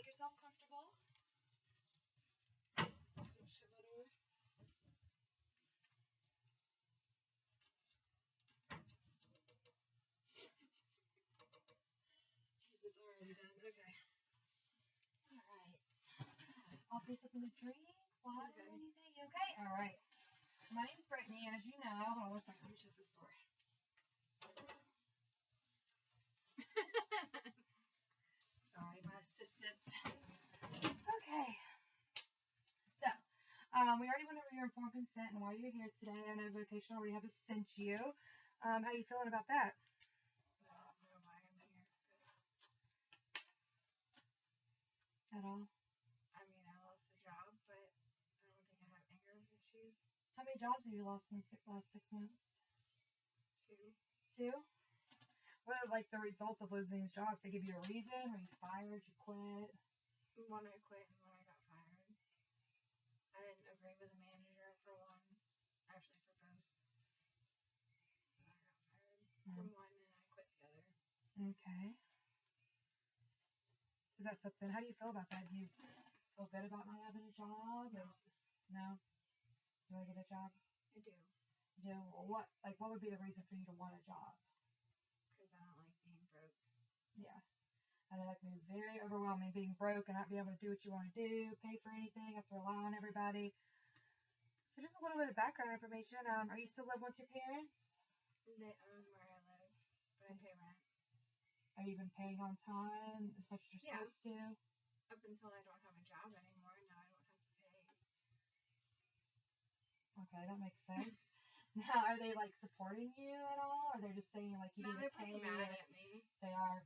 Make yourself comfortable. Shove that over. Jesus, already done. Okay. All right. Offer you something to drink, water, or anything? You okay? All right. My name's Brittany, as you know. Hold on one second. Let me shut this door. Sorry, my assistant. Okay. So, we already went over your informed consent and why you're here today. I know vocational rehab has sent you. How are you feeling about that? I don't know why I'm here. At all? I mean, I lost a job, but I don't think I have anger issues. How many jobs have you lost in the last 6 months? 2. 2? What are like the results of losing these jobs? They give you a reason? Were you fired? You quit? One I quit and one I got fired. I didn't agree with the manager for one, actually for both. So I got fired from one and I quit the other. Okay. Is that something? How do you feel about that? Do you feel good about not having a job? No. No? You want to get a job? I do. You do? Well, what would be the reason for you to want a job? Because I don't like being broke. Yeah. I know that can be very overwhelming, being broke and not being able to do what you want to do, pay for anything, have to rely on everybody. So just a little bit of background information. Are you still living with your parents? They own where I live, but I pay rent. Are you even paying on time as much as you're supposed to? Up until I don't have a job anymore, now I don't have to pay. Okay, that makes sense. Now, are they like supporting you at all? Or they're just saying like you need to pay? They're pretty mad at me. They are.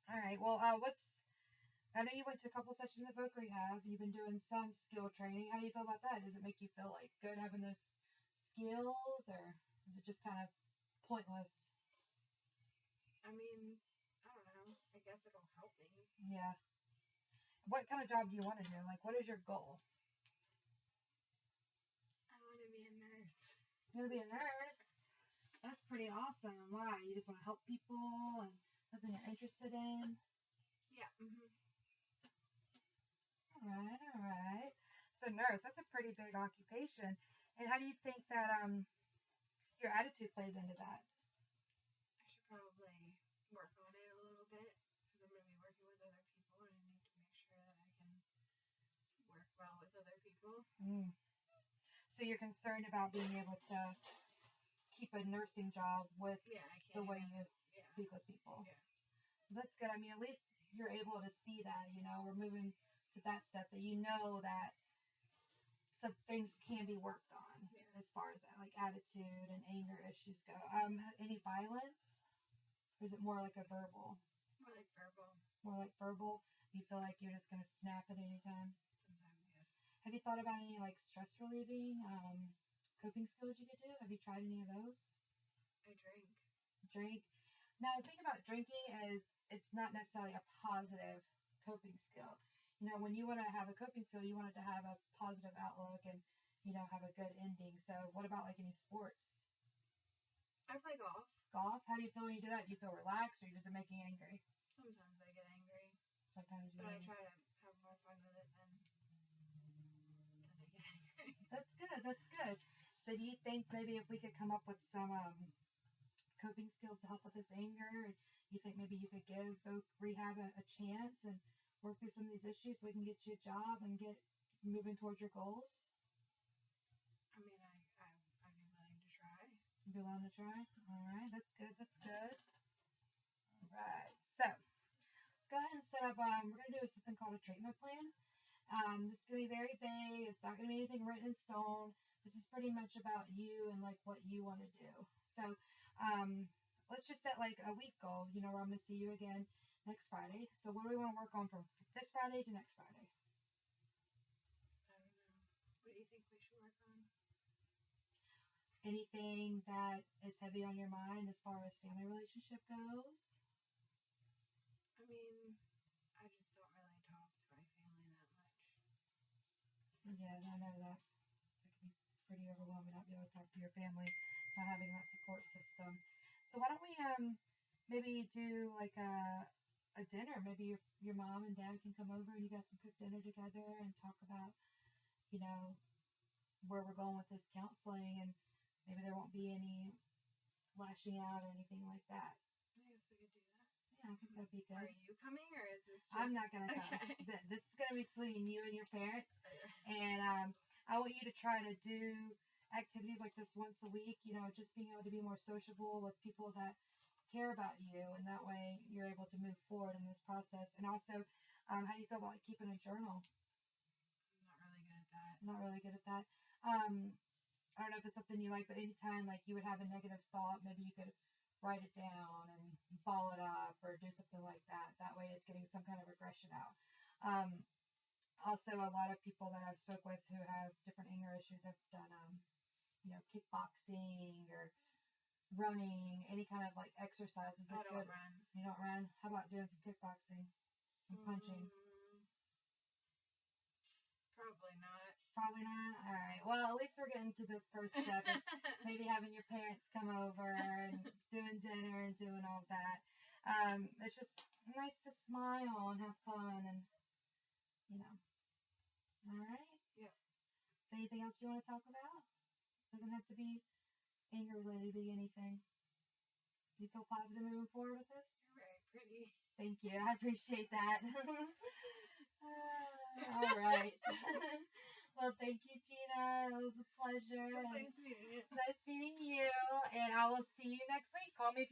All right. Well, I know you went to a couple sessions of voc rehab. You've been doing some skill training. How do you feel about that? Does it make you feel like good having those skills, or is it just kind of pointless? I mean, I don't know. I guess it'll help me. Yeah. What kind of job do you want to do? Like, what is your goal? I want to be a nurse. You want to be a nurse? That's pretty awesome. Why? You just want to help people and something you're interested in? Yeah. All right. So nurse, that's a pretty big occupation. And how do you think that your attitude plays into that? I should probably work on it a little bit because I'm going to be working with other people and I need to make sure that I can work well with other people. So you're concerned about being able to keep a nursing job with the way you speak with people. Yeah. That's good. I mean, at least you're able to see that, we're moving to that step that you know that some things can be worked on as far as like attitude and anger issues go. Any violence? Or is it more like a verbal? More like verbal. More like verbal? You feel like you're just going to snap at any time? Sometimes, yes. Have you thought about any like stress relieving coping skills you could do? Have you tried any of those? I drink. Drink. Now the thing about drinking is it's not necessarily a positive coping skill. When you want to have a coping skill, you want it to have a positive outlook and, have a good ending. So what about like any sports? I play golf. Golf? How do you feel when you do that? Do you feel relaxed or does it make you angry? Sometimes I get angry. Sometimes you But I try to have more fun with it than I get angry. That's good. That's good. So do you think maybe if we could come up with some coping skills to help with this anger, and you think maybe you could give voc rehab a chance and work through some of these issues so we can get you a job and get moving towards your goals? I mean, I'd be willing to try. You'd be willing to try? All right. That's good. That's good. All right. So let's go ahead and set up, we're going to do something called a treatment plan. This is going to be very vague. It's not going to be anything written in stone. This is pretty much about you and like what you want to do. So let's just set like a week goal, where I'm going to see you again next Friday. So what do we want to work on from this Friday to next Friday? I don't know. What do you think we should work on? Anything that is heavy on your mind as far as family relationship goes? I mean, I just don't really talk to my family that much. Yeah, I know that. It can be pretty overwhelming not being able to talk to your family, not having that support system. So why don't we maybe do like a a dinner. Maybe your mom and dad can come over and you guys can cook dinner together and talk about, you know, where we're going with this counseling, and maybe there won't be any lashing out or anything like that. I guess we could do that. Yeah, I think that'd be good. Are you coming, or is this just... I'm not gonna come. Okay. This is gonna be between you and your parents, Okay. and I want you to try to do activities like this once a week. You know, just being able to be more sociable with people that care about you, and that way you're able to move forward in this process. And also, how do you feel about like, keeping a journal? I'm not really good at that. I'm not really good at that. I don't know if it's something you like, but anytime like you would have a negative thought, maybe you could write it down and ball it up or do something like that. That way it's getting some kind of aggression out. Also, a lot of people that I've spoke with who have different anger issues have done, you know, kickboxing or running, any kind of like exercise. Is it I don't good? run. You don't run? How about doing some kickboxing, some punching? Probably not. Probably not. All right. Well, at least we're getting to the first step of maybe having your parents come over and doing dinner and doing all that. It's just nice to smile and have fun, and you know. All right. Yep. Is there anything else you want to talk about? Doesn't have to be anger related. Be anything. Do you feel positive moving forward with this? You're very pretty. Thank you. I appreciate that. All right. Well, thank you, Gina. It was a pleasure. Nice meeting you. Nice meeting you. And I will see you next week. Call me if you